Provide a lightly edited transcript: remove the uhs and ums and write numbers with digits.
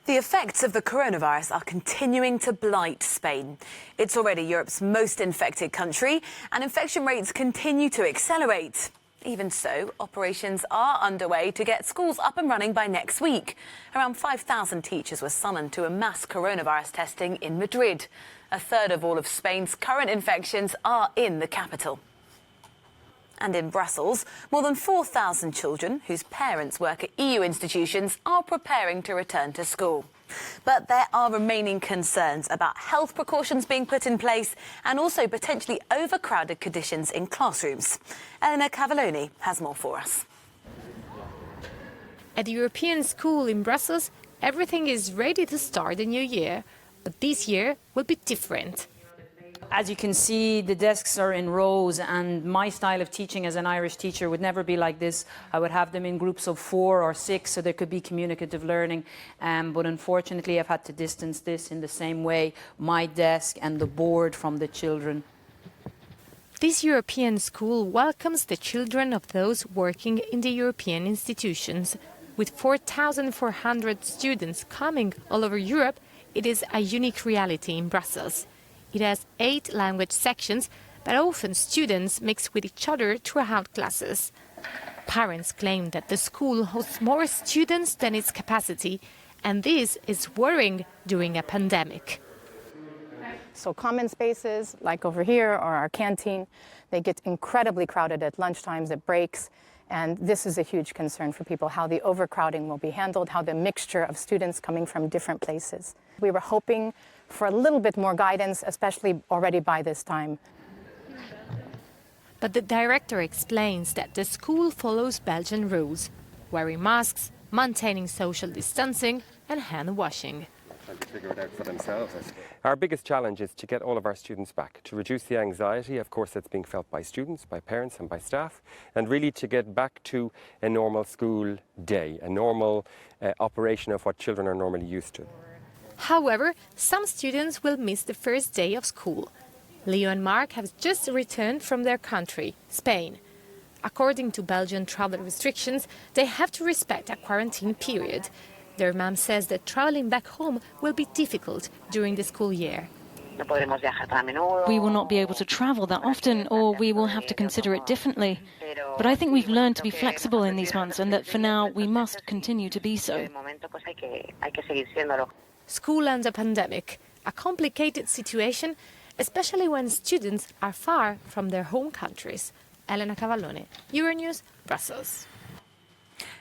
The effects of the coronavirus are continuing to blight Spain. It's already Europe's most infected country, and infection rates continue to accelerate. Even so, operations are underway to get schools up and running by next week. Around 5,000 teachers were summoned to a mass coronavirus testing in Madrid. A third of all of Spain's current infections are in the capital. And in Brussels, more than 4,000 children whose parents work at EU institutions are preparing to return to school. But there are remaining concerns about health precautions being put in place and also potentially overcrowded conditions in classrooms. Elena Cavalloni has more for us. At the European school in Brussels, everything is ready to start the new year. But this year will be different. As you can see, the desks are in rows, and my style of teaching as an Irish teacher would never be like this. I would have them in groups of 4 or 6, so there could be communicative learning. But unfortunately, I've had to distance this in the same way, my desk and the board from the children. This European school welcomes the children of those working in the European institutions. With 4,400 students coming all over Europe, it is a unique reality in Brussels. It has 8 language sections, but often students mix with each other throughout classes. Parents claim that the school hosts more students than its capacity, and this is worrying during a pandemic. So common spaces, like over here, or our canteen, they get incredibly crowded at lunchtimes, at breaks, and this is a huge concern for people, how the overcrowding will be handled, how the mixture of students coming from different places. We were hoping for a little bit more guidance, especially already by this time. But the director explains that the school follows Belgian rules, wearing masks, maintaining social distancing and hand washing. To figure it out for themselves. Our biggest challenge is to get all of our students back, to reduce the anxiety, of course, that's being felt by students, by parents and by staff, and really to get back to a normal school day, a normal operation of what children are normally used to. However, some students will miss the first day of school. Leo and Mark have just returned from their country, Spain. According to Belgian travel restrictions, they have to respect a quarantine period. Their mom says that traveling back home will be difficult during the school year. We will not be able to travel that often, or we will have to consider it differently. But I think we've learned to be flexible in these months, and that for now we must continue to be so. School and a pandemic, a complicated situation, especially when students are far from their home countries. Elena Cavalloni, Euronews, Brussels.